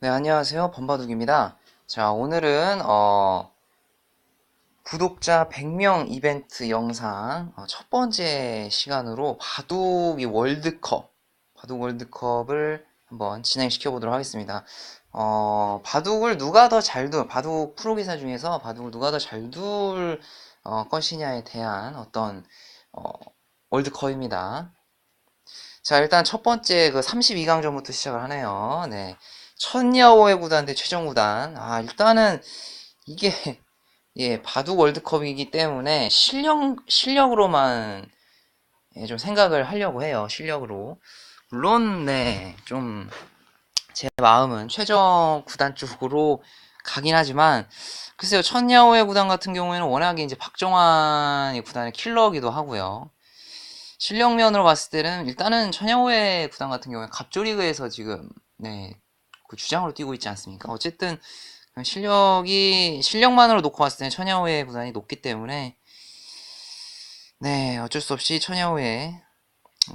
네, 안녕하세요. 범바둑입니다. 자, 오늘은 구독자 100명 이벤트 영상 첫 번째 시간으로 바둑 월드컵을 한번 진행시켜 보도록 하겠습니다. 바둑을 누가 더 바둑 프로 기사 중에서 바둑을 누가 더 잘 둘 것이냐에 대한 어떤 어, 월드컵입니다. 자, 일단 첫 번째 그 32강전부터 시작을 하네요. 네. 천야오의 구단 대 최정 구단. 일단은 이게 예, 바둑 월드컵이기 때문에 실력으로만 좀 생각을 하려고 해요. 실력으로. 물론 네, 좀 제 마음은 최정 구단 쪽으로 가긴 하지만 글쎄요. 천야오의 구단 같은 경우에는 워낙에 이제 박정환이 구단의 킬러기도 하고요. 실력면으로 봤을 때는 일단은 천야오의 구단 같은 경우에 갑조리그에서 지금 네, 그 주장으로 뛰고 있지 않습니까? 어쨌든 실력만으로 놓고 봤을 때는 천야오의 구단이 높기 때문에 네, 어쩔 수 없이 천야오의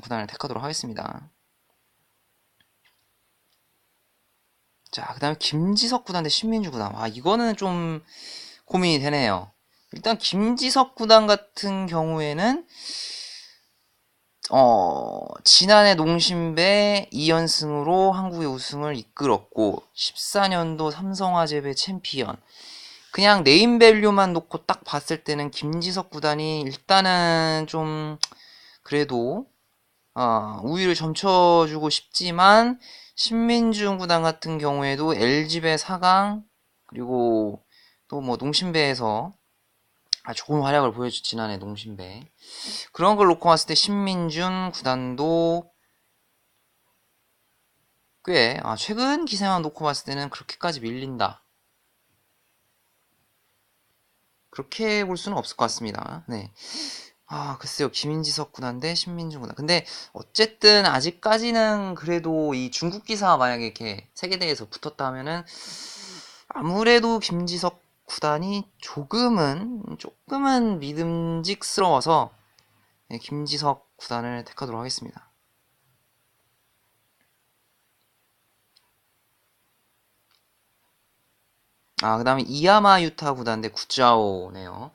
구단을 택하도록 하겠습니다. 자, 그 다음에 김지석 구단 대 신민주 구단. 이거는 좀 고민이 되네요. 일단 김지석 구단 같은 경우에는 지난해 농심배 2연승으로 한국의 우승을 이끌었고 14년도 삼성화재배 챔피언. 그냥 네임밸류만 놓고 딱 봤을 때는 김지석 구단이 일단은 좀 그래도 우위를 점쳐주고 싶지만 신민중 구단 같은 경우에도 LG배 4강 그리고 또 뭐 농심배에서 좋은 활약을 보여준 지난해 농심배 그런 걸 놓고 봤을 때 신민준 구단도 꽤 최근 기세만 놓고 봤을 때는 그렇게까지 밀린다. 그렇게 볼 수는 없을 것 같습니다. 네. 글쎄요. 김인지석 구단 대 신민준 구단. 근데 어쨌든 아직까지는 그래도 이 중국 기사가 만약에 이렇게 세계대회에서 붙었다 하면은 아무래도 김지석 구단이 조금은 믿음직스러워서 네, 김지석 구단을 택하도록 하겠습니다. 그 다음에 이야마 유타 구단 대 구짜오네요.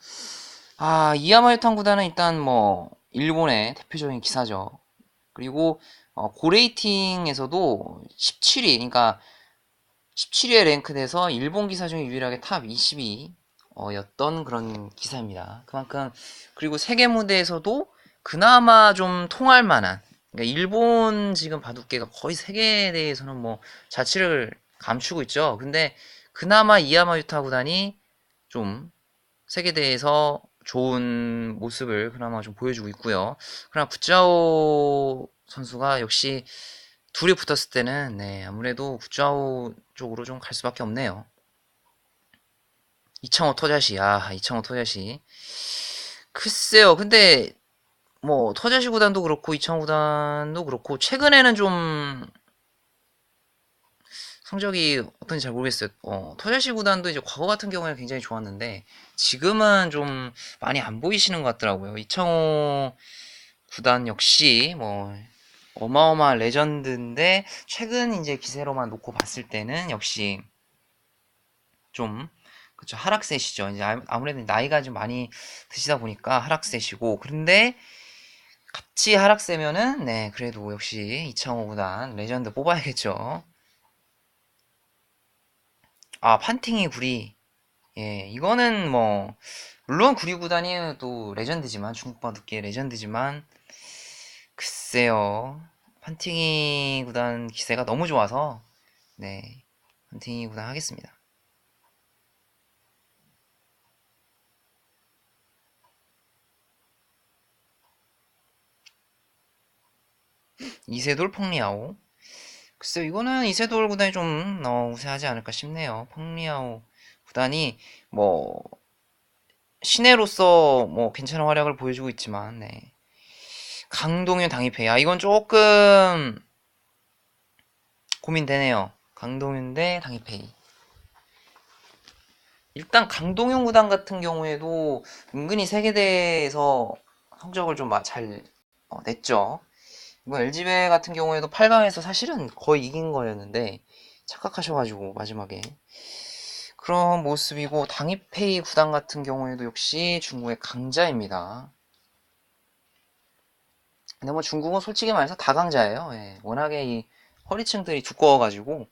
이야마 유타 구단은 일단 뭐 일본의 대표적인 기사죠. 그리고 고레이팅에서도 17위, 그러니까 17위에 랭크돼서 일본 기사 중에 유일하게 탑 20위 였던 그런 기사입니다. 그만큼 그리고 세계 무대에서도 그나마 좀 통할 만한 그러니까 일본 지금 바둑계가 거의 세계에 대해서는 뭐 자취를 감추고 있죠. 근데 그나마 이야마 유타 구단이 좀 세계대회에서 좋은 모습을 그나마 좀 보여주고 있고요. 그러나 구짜오 선수가 역시 둘이 붙었을 때는 네, 아무래도 구짜오 쪽으로 좀 갈 수밖에 없네요. 이창호 토자시, 이창호 토자시. 글쎄요, 근데 뭐 토자시 구단도 그렇고 이창호 구단도 그렇고 최근에는 좀 성적이 어떤지 잘 모르겠어요. 토자시 구단도 이제 과거 같은 경우에 굉장히 좋았는데 지금은 좀 많이 안 보이시는 것 같더라고요. 이창호 구단 역시 뭐 어마어마한 레전드인데 최근 이제 기세로만 놓고 봤을 때는 역시 좀 그쵸 하락세시죠. 이제 아무래도 나이가 좀 많이 드시다 보니까 하락세시고 그런데 같이 하락세면은 네 그래도 역시 이창호 구단 레전드 뽑아야겠죠. 판팅이 구리 예 이거는 뭐 물론 구리 구단이 또 레전드지만 중국 바둑계 레전드지만 글쎄요 판팅이 구단 기세가 너무 좋아서 네 판팅이 구단 하겠습니다. 이세돌 펑리아오 글쎄요 이거는 이세돌 구단이 좀 우세하지 않을까 싶네요. 펑리아오 구단이 뭐 신예로서 뭐 괜찮은 활약을 보여주고 있지만 네. 강동윤 당입회 이건 조금 고민되네요. 강동윤 대 당입회 일단 강동윤 구단 같은 경우에도 은근히 세계대회에서 성적을 좀 잘 냈죠. 이번 LG배 같은 경우에도 8강에서 사실은 거의 이긴 거였는데 착각하셔가지고 마지막에 그런 모습이고, 당이페이 구단 같은 경우에도 역시 중국의 강자입니다. 근데 뭐 중국은 솔직히 말해서 다 강자예요. 예, 워낙에 이 허리층들이 두꺼워가지고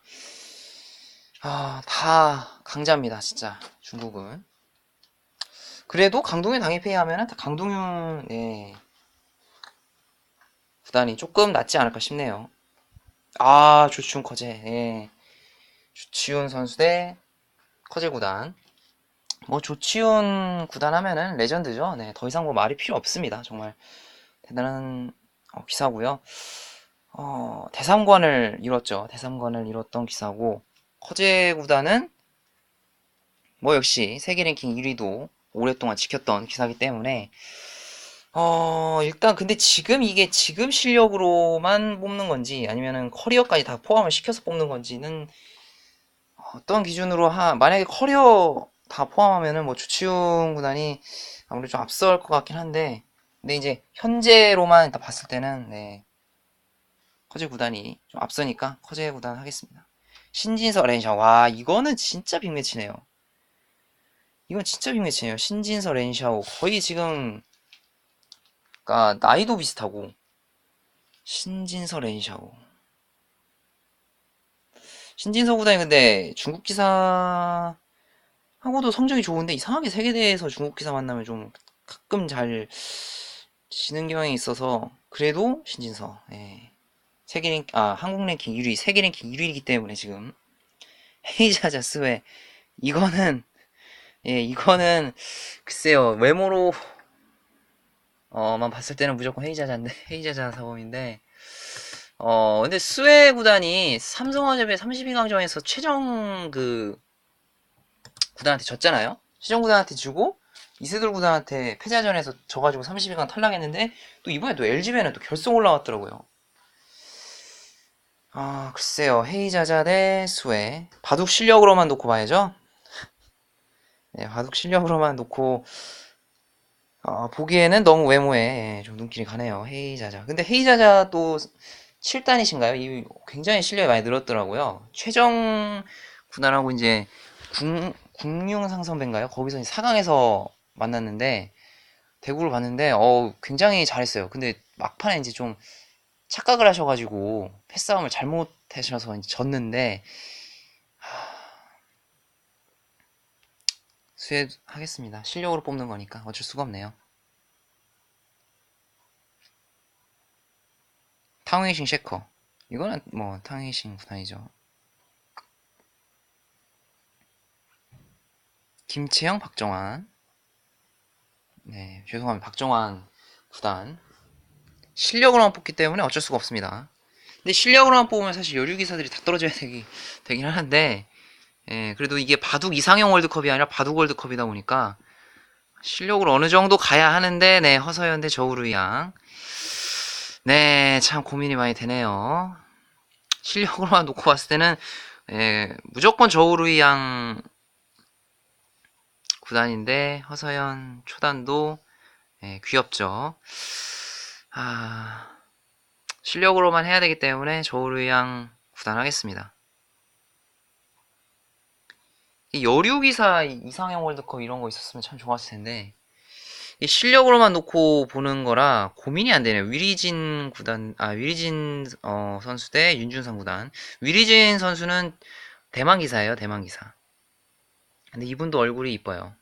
다 강자입니다, 진짜 중국은. 그래도 강동윤 당이페이 하면은 강동윤 구단이 조금 낫지 않을까 싶네요. 조치훈 커제. 예. 조치훈 선수 대 커제 구단. 뭐 조치훈 구단 하면은 레전드죠. 네, 더 이상 뭐 말이 필요 없습니다. 정말 대단한 기사고요. 대삼관을 이뤘죠. 대삼관을 이뤘던 기사고, 커제 구단은 뭐 역시 세계 랭킹 1위도 오랫동안 지켰던 기사기 때문에 일단 근데 지금 이게 지금 실력으로만 뽑는 건지 아니면은 커리어까지 다 포함을 시켜서 뽑는 건지는 어떤 기준으로 만약에 커리어 다 포함하면은 뭐 주치웅 구단이 아무래도 좀 앞설 것 같긴 한데, 근데 이제 현재로만 일단 봤을 때는 네, 커제 구단이 좀 앞서니까 커제 구단 하겠습니다. 신진서 렌샤, 와 이거는 진짜 빅매치네요. 이건 진짜 빅매치네요. 신진서 렌샤오 거의 지금 그러니까 나이도 비슷하고, 신진서 렌샤오. 신진서 구단이 근데 중국 기사 하고도 성적이 좋은데 이상하게 세계대회에서 중국 기사 만나면 좀 가끔 잘 지는 경향이 있어서, 그래도 신진서 세계 랭킹 한국 랭킹 1위, 세계 랭킹 1위이기 때문에 지금 헤이자자 스웨, 이거는 이거는 글쎄요, 외모로 만 봤을 때는 무조건 헤이자자인데 헤이자자 사범인데, 근데 스웨 구단이 삼성화재배 32강전에서 최정 구단한테 졌잖아요. 최정 구단한테 주고 이세돌 구단한테 패자전에서 져가지고 32강 탈락했는데, 또 이번에 또 LG배는 또 결승 올라왔더라고요. 글쎄요. 헤이자자 대 스웨. 바둑 실력으로만 놓고 봐야죠. 네, 바둑 실력으로만 놓고 보기에는 너무 외모에 좀 눈길이 가네요. 헤이자자. 근데 헤이자자 또 7단이신가요? 이 굉장히 실력이 많이 늘었더라고요. 최정 구단하고 이제 국융상선배인가요? 거기서 4강에서 만났는데, 대구를 봤는데 굉장히 잘했어요. 근데 막판에 이제 좀 착각을 하셔가지고 패싸움을 잘못하셔서 이제 졌는데, 수혜하겠습니다. 실력으로 뽑는 거니까 어쩔 수가 없네요. 탕웨이싱 셰커, 이거는 뭐 탕웨이싱 구단이죠. 김채영, 박정환. 네, 죄송합니다. 박정환 구단. 실력으로만 뽑기 때문에 어쩔 수가 없습니다. 근데 실력으로만 뽑으면 사실 여류 기사들이 다 떨어져야 되긴 하는데, 그래도 이게 바둑 이상형 월드컵이 아니라 바둑 월드컵이다 보니까 실력으로 어느 정도 가야 하는데, 네, 허서연 대 저우르이 양. 네, 참 고민이 많이 되네요. 실력으로만 놓고 봤을 때는 무조건 저우르이 양 구단인데, 허서연 초단도 귀엽죠. 실력으로만 해야 되기 때문에 저우르이 양 구단 하겠습니다. 여류 기사 이상형 월드컵 이런 거 있었으면 참 좋았을 텐데, 실력으로만 놓고 보는 거라 고민이 안 되네요. 위리진 구단, 위리진 선수 대 윤준상 구단. 위리진 선수는 대만 기사예요, 대만 기사. 근데 이분도 얼굴이 이뻐요.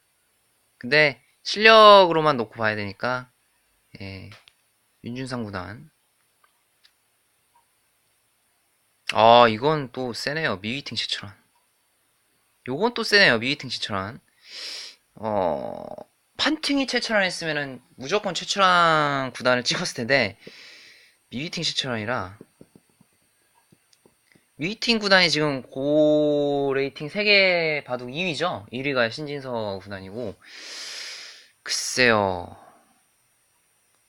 근데 실력으로만 놓고 봐야 되니까 예, 윤준상 구단. 이건 또 세네요. 미위팅 시철환. 요건 또 세네요. 미위팅 시철환. 어, 판팅이 최철환 했으면은 무조건 최철환 구단을 찍었을 텐데, 미위팅 시철환이라. 미위팅 구단이 지금 고 레이팅 세계 바둑 2위죠? 1위가 신진서 구단이고. 글쎄요.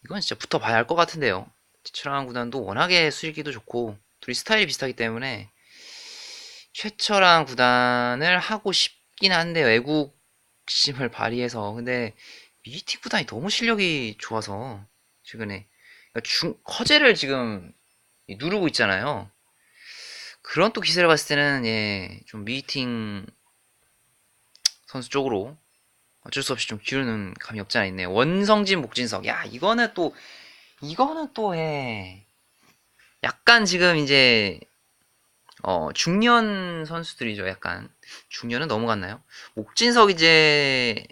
이건 진짜 붙어봐야 할 것 같은데요. 최철환 구단도 워낙에 수익기도 좋고, 둘이 스타일이 비슷하기 때문에 최철환 구단을 하고 싶긴 한데, 외국심을 발휘해서. 근데 미위팅 구단이 너무 실력이 좋아서 최근에, 그러니까 커제를 지금 누르고 있잖아요. 그런 또 기세를 봤을 때는 예, 좀 미팅 선수 쪽으로 어쩔 수 없이 좀 기우는 감이 없지 않아 있네요. 원성진, 목진석. 야, 이거는 또 예. 약간 지금 이제 중년 선수들이죠. 약간 중년은 넘어갔나요? 목진석 이제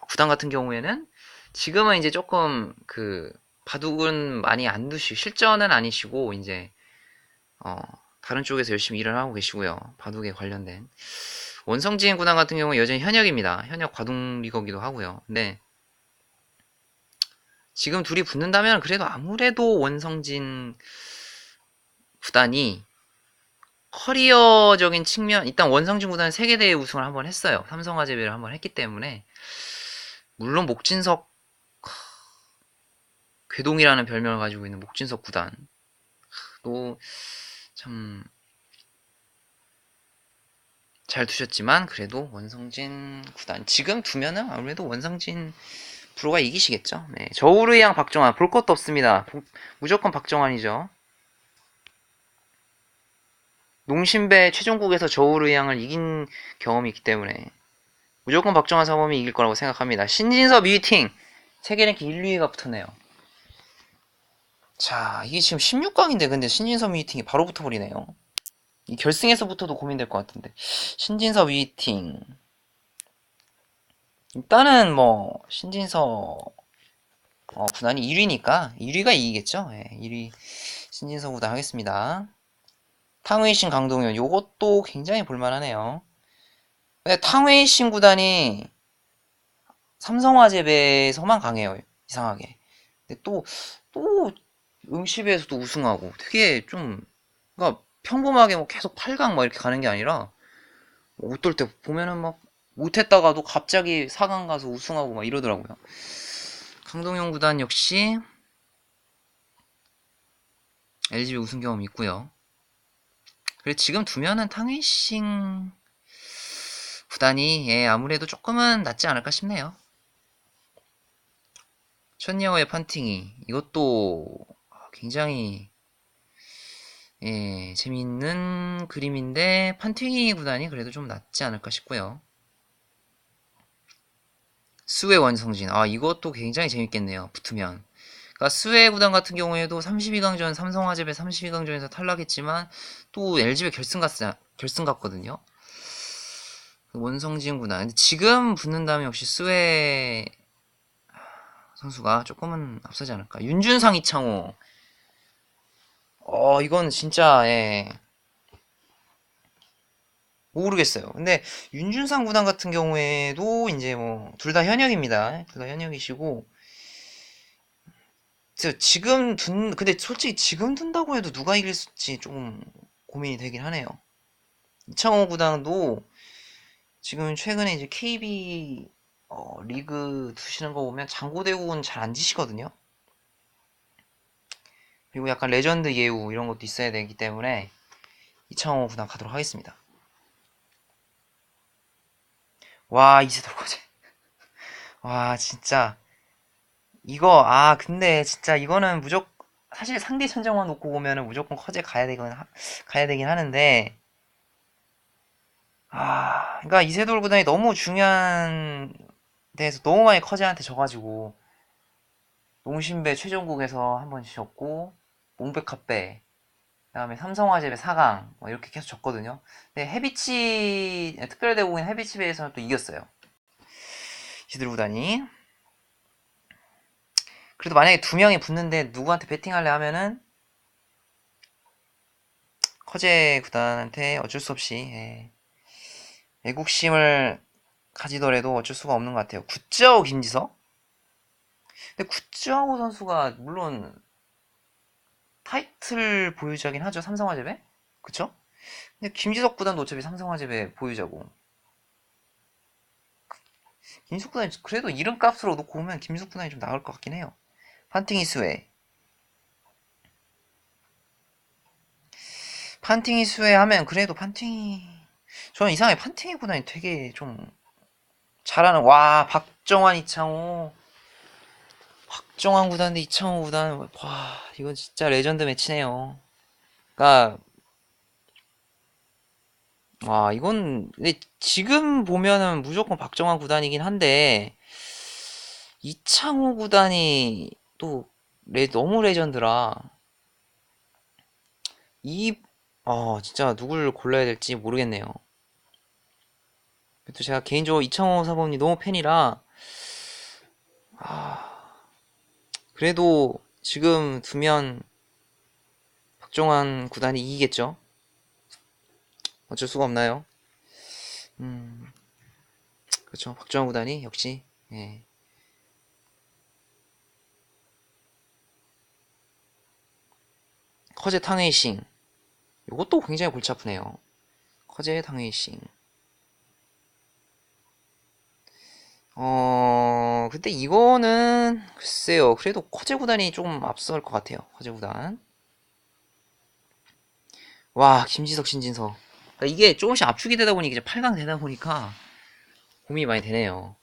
구단 같은 경우에는 지금은 이제 조금 그 바둑은 많이 안 두시고 실전은 아니시고 이제 어, 다른 쪽에서 열심히 일을 하고 계시고요. 바둑에 관련된 원성진 구단 같은 경우는 여전히 현역입니다. 현역 바둑 리거기도 하고요. 근데 지금 둘이 붙는다면 그래도 아무래도 원성진 구단이 커리어적인 측면 일단 원성진 구단은 세계대회 우승을 한번 했어요. 삼성화재배를 한번 했기 때문에 물론 목진석 궤동이라는 별명을 가지고 있는 목진석 구단도 참 잘 두셨지만 그래도 원성진 구단 지금 두면은 아무래도 원성진 프로가 이기시겠죠. 네, 저우르양 박정환 볼 것도 없습니다. 무조건 박정환이죠. 농심배 최종국에서 저우르양을 이긴 경험이 있기 때문에 무조건 박정환 사범이 이길 거라고 생각합니다. 신진섭 뮤팅 세계 랭킹 1, 2위가 붙었네요. 자, 이게 지금 16강인데 근데 신진섭 뮤팅이 바로 붙어버리네요. 이 결승에서부터도 고민될 것 같은데 신진섭 뮤팅 일단은 뭐 신진섭 구단이 1위니까 1위가 이기겠죠. 예, 1위 신진섭 구단 하겠습니다. 탕웨이신 강동현 요것도 굉장히 볼만하네요. 근데 탕웨이신 구단이 삼성화재배에서만 강해요. 이상하게. 근데 또 응시배에서도 우승하고 되게 좀 그러니까 평범하게 뭐 계속 8강 막 이렇게 가는 게 아니라 뭐 어떨 때 보면은 막 못했다가도 갑자기 4강 가서 우승하고 막 이러더라고요. 강동현 구단 역시 LGB 우승 경험 있고요. 그래 지금 두면은 탕웨이싱 구단이 예, 아무래도 조금은 낫지 않을까 싶네요. 천예호의 판팅이 이것도 굉장히 예, 재미있는 그림인데 판팅이 구단이 그래도 좀 낫지 않을까 싶고요. 스웨 원성진 이것도 굉장히 재밌겠네요. 붙으면 그러니까 스웨 구단 같은 경우에도 32강전 삼성화재배 32강전에서 탈락했지만 또 LG배 결승 갔거든요. 원성진 구단 근데 지금 붙는다면 역시 스웨 선수가 조금은 앞서지 않을까. 윤준상 이창호. 이건 진짜, 예. 모르겠어요. 근데, 윤준상 구단 같은 경우에도, 이제 뭐, 둘 다 현역입니다. 둘 다 현역이시고, 근데 솔직히 지금 둔다고 해도 누가 이길지 조금 고민이 되긴 하네요. 이창호 구단도 지금 최근에 이제 KB, 리그 두시는 거 보면 장고대국은 잘 안 지시거든요. 그리고 약간 레전드 예우 이런 것도 있어야 되기 때문에 이창호 구단 가도록 하겠습니다. 와, 이세돌 거제. 와, 진짜. 근데 진짜 이거는 사실 상대 천정만 놓고 보면은 무조건 커제 가야 되긴 하는데, 그러니까 이세돌 구단이 너무 중요한 데에서 너무 많이 커제한테 져가지고, 농심배 최종국에서 한번 지셨고, 몽백합배, 그 다음에 삼성화재배 4강, 뭐 이렇게 계속 졌거든요. 근데 특별대국인 헤비치배에서는 또 이겼어요. 이세돌 구단이. 그래도 만약에 두 명이 붙는데 누구한테 배팅할래 하면은 커제 구단한테 어쩔 수 없이 애국심을 가지더라도 어쩔 수가 없는 것 같아요. 굿즈아오 김지석? 근데 굿즈아오 선수가 물론 타이틀 보유자긴 하죠. 삼성화재배? 그쵸? 근데 김지석 구단도 어차피 삼성화재배 보유자고. 김지석 구단이 그래도 이름값으로 놓고 보면 김지석 구단이 좀 나을 것 같긴 해요. 판팅이 스웨. 판팅이 스웨 하면 그래도 저는 이상하게 판팅이 구단이 되게 좀 잘하는. 박정환 이창호 박정환 구단 대 이창호 구단 이건 진짜 레전드 매치네요. 그러니까 와, 이건, 근데 지금 보면은 무조건 박정환 구단이긴 한데, 이창호 구단이 또 너무 레전드라, 이, 진짜 누굴 골라야 될지 모르겠네요. 또 제가 개인적으로 이창호 사범님 너무 팬이라, 그래도 지금 두면 박정환 구단이 이기겠죠? 어쩔 수가 없나요? 음, 그렇죠. 박정환 구단이 역시, 예. 커제 탕웨이싱. 이것도 굉장히 골치 아프네요. 커제 탕웨이싱. 근데 이거는 글쎄요. 그래도 커제 구단이 좀 앞설 것 같아요. 커제 구단. 와, 김지석, 신진서. 그러니까 이게 조금씩 압축이 되다 보니 이제 8강 되다 보니까 고민이 많이 되네요.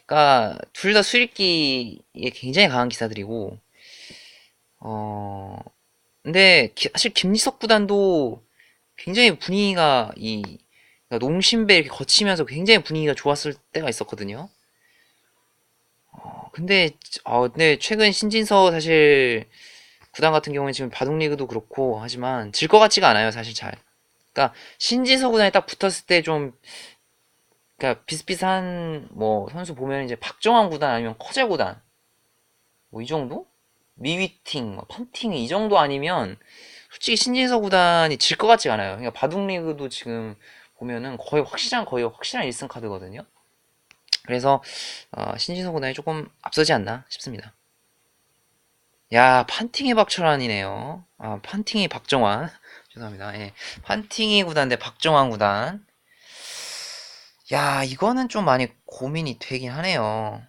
그러니까 둘 다 수익기에 굉장히 강한 기사들이고, 어, 근데 사실 김지석 구단도 굉장히 분위기가 그러니까 농심배 이렇게 거치면서 굉장히 분위기가 좋았을 때가 있었거든요. 근데 최근 신진서 사실 구단 같은 경우에 지금 바둑리그도 그렇고 하지만 질 것 같지가 않아요, 사실 잘. 그러니까 신진서 구단이 딱 붙었을 때 좀, 그러니까 비슷비슷한 뭐 선수 보면 이제 박정환 구단 아니면 커제 구단 뭐 이 정도? 미위팅, 뭐 펀팅 이 정도 아니면 솔직히 신진서 구단이 질 것 같지가 않아요. 그러니까 바둑리그도 지금 보면은 거의 확실한 1승 카드거든요. 그래서 신진서 구단이 조금 앞서지 않나 싶습니다. 야, 판팅이 박철환이네요. 판팅이 박정환. 죄송합니다. 예. 판팅이 구단 대 박정환 구단. 야, 이거는 좀 많이 고민이 되긴 하네요.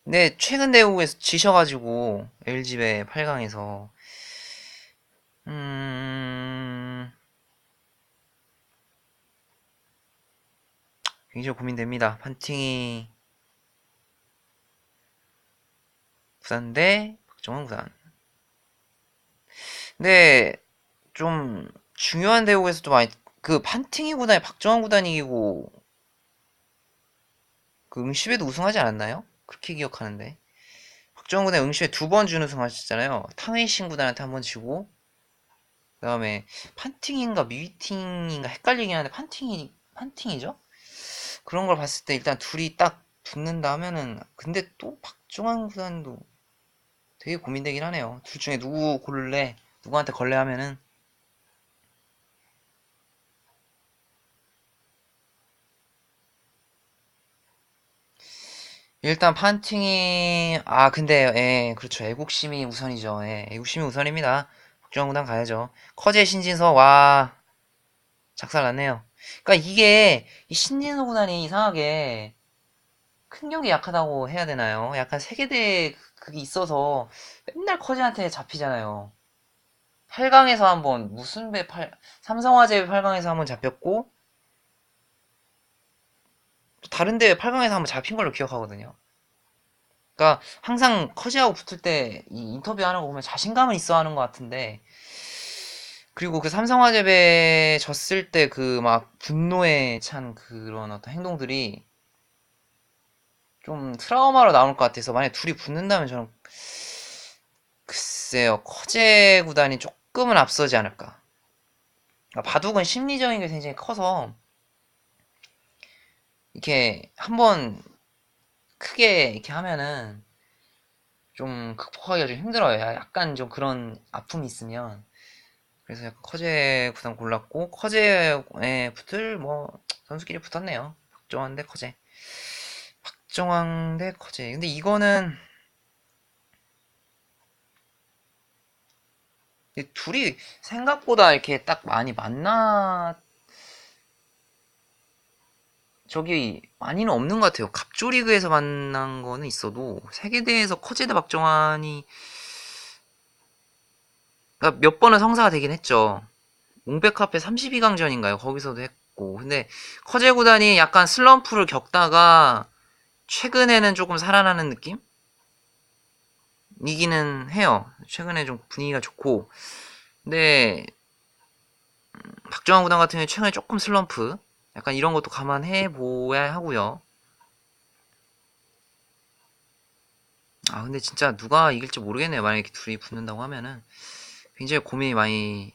근데 최근 대국에서 지셔가지고 LG배 8강에서 음, 굉장히 고민됩니다. 판팅이 구단 대 박정환 구단. 근데 좀 중요한 대국에서 좀 많이 그 판팅이 구단이 박정환 구단이 이기고 그 응시배도 우승하지 않았나요? 그렇게 기억하는데. 박정훈 구단 응시회 2번 준우승 하셨잖아요. 탕웨이신 구단한테 한 번 지고, 그 다음에 판팅인가 미위팅인가 헷갈리긴 하는데 판팅이죠? 그런 걸 봤을 때 일단 둘이 딱 붙는다 하면은, 근데 또 박정환 구단도 되게 고민되긴 하네요. 둘 중에 누구 고를래? 누구한테 걸래 하면은, 일단 판팅이, 근데, 예, 그렇죠. 애국심이 우선이죠. 예, 애국심이 우선입니다. 박정환 구단 가야죠. 커제 신진서, 와, 작살났네요. 그러니까 이게 이 신진서 구단이 이상하게 큰 경기 약하다고 해야 되나요? 약간 세계대 그게 있어서 맨날 커지한테 잡히잖아요. 8강에서 한번 무슨 삼성화재 8강에서 한번 잡혔고 또 다른 대회 8강에서 한번 잡힌 걸로 기억하거든요. 그러니까 항상 커지하고 붙을 때 이 인터뷰하는 거 보면 자신감은 있어 하는 것 같은데 그리고 그 삼성화재배 졌을 때 그 막 분노에 찬 그런 어떤 행동들이 좀 트라우마로 남을 것 같아서 만약 둘이 붙는다면 저는 글쎄요 커제 구단이 조금은 앞서지 않을까. 그러니까 바둑은 심리적인 게 굉장히 커서 이렇게 한번 크게 이렇게 하면은 좀 극복하기가 좀 힘들어요. 약간 좀 그런 아픔이 있으면 그래서 약간 커제 구단 골랐고 커제에 붙을 뭐 선수끼리 붙었네요. 박정환 대 커제. 박정환 대 커제. 근데 이거는 둘이 생각보다 이렇게 딱 많이 만나 저기 많이는 없는 것 같아요. 갑조리그에서 만난 거는 있어도 세계대회에서 커제대 박정환이 그러니까 몇 번은 성사가 되긴 했죠. 몽백카페 32강전인가요? 거기서도 했고. 근데 커제 구단이 약간 슬럼프를 겪다가 최근에는 조금 살아나는 느낌? 이기는 해요. 최근에 좀 분위기가 좋고. 근데 박정환 구단 같은 경우에 최근에 조금 슬럼프, 약간 이런 것도 감안해 보아야 하고요. 아, 근데 진짜 누가 이길지 모르겠네요. 만약에 이렇게 둘이 붙는다고 하면은 굉장히 고민이 많이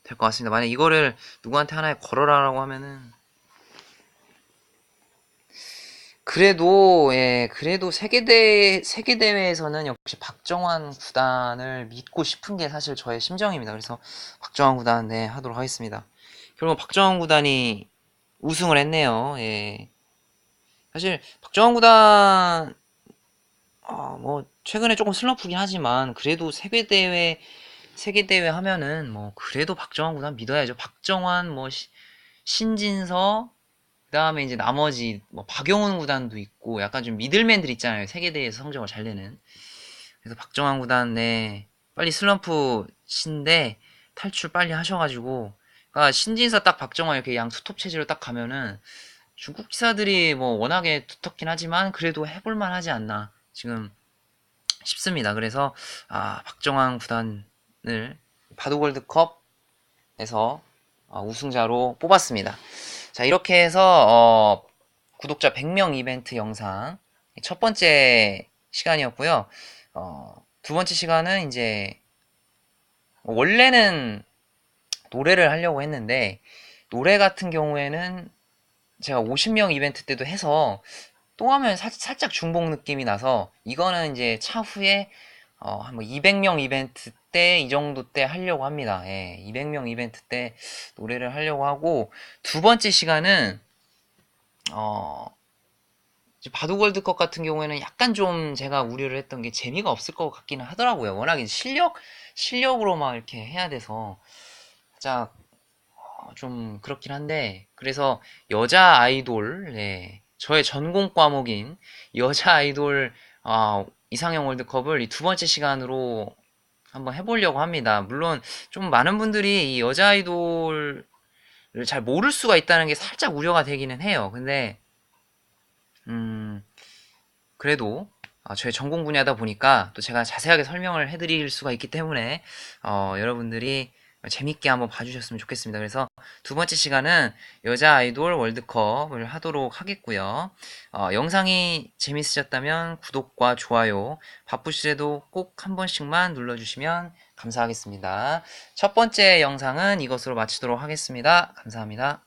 될 것 같습니다. 만약 이거를 누구한테 하나에 걸어라라고 하면은 그래도 예, 그래도 세계 대회에서는 역시 박정환 구단을 믿고 싶은 게 사실 저의 심정입니다. 그래서 박정환 구단 네 하도록 하겠습니다. 결국 박정환 구단이 우승을 했네요. 예. 사실 박정환 구단 뭐 최근에 조금 슬럼프긴 하지만 그래도 세계 대회 하면은 뭐 그래도 박정환 구단 믿어야죠. 박정환 뭐 신진서 그다음에 이제 나머지 뭐 박용훈 구단도 있고 약간 좀 미들맨들 있잖아요. 세계 대회에서 성적을 잘 내는. 그래서 박정환 구단 네 빨리 슬럼프 신데 탈출 빨리 하셔가지고 그러니까 신진서 딱 박정환 이렇게 양 투톱 체제로 딱 가면은 중국 기사들이 뭐 워낙에 두텁긴 하지만 그래도 해볼만 하지 않나 지금 싶습니다. 그래서 박정환 구단을 바둑월드컵에서 우승자로 뽑았습니다. 자, 이렇게 해서 구독자 100명 이벤트 영상 첫 번째 시간이었고요. 두 번째 시간은 이제 원래는 노래를 하려고 했는데 노래 같은 경우에는 제가 50명 이벤트 때도 해서 또 하면 살짝 중복 느낌이 나서 이거는 이제 차후에 한뭐 200명 이벤트 때 이 정도 때 하려고 합니다. 예, 200명 이벤트 때 노래를 하려고 하고 두 번째 시간은 어, 바둑 월드컵 같은 경우에는 약간 좀 제가 우려를 했던 게 재미가 없을 것 같기는 하더라고요. 워낙 이제 실력으로 막 이렇게 해야 돼서 살짝 좀 그렇긴 한데 그래서 여자 아이돌 네, 저의 전공 과목인 여자 아이돌 이상형 월드컵을 이 두 번째 시간으로 한번 해보려고 합니다. 물론 좀 많은 분들이 이 여자 아이돌을 잘 모를 수가 있다는 게 살짝 우려가 되기는 해요. 근데 음 그래도 저의 전공 분야다 보니까 또 제가 자세하게 설명을 해드릴 수가 있기 때문에 여러분들이 재밌게 한번 봐주셨으면 좋겠습니다. 그래서 두 번째 시간은 여자 아이돌 월드컵을 하도록 하겠고요. 영상이 재밌으셨다면 구독과 좋아요 바쁘시래도 꼭 한 번씩만 눌러주시면 감사하겠습니다. 첫 번째 영상은 이것으로 마치도록 하겠습니다. 감사합니다.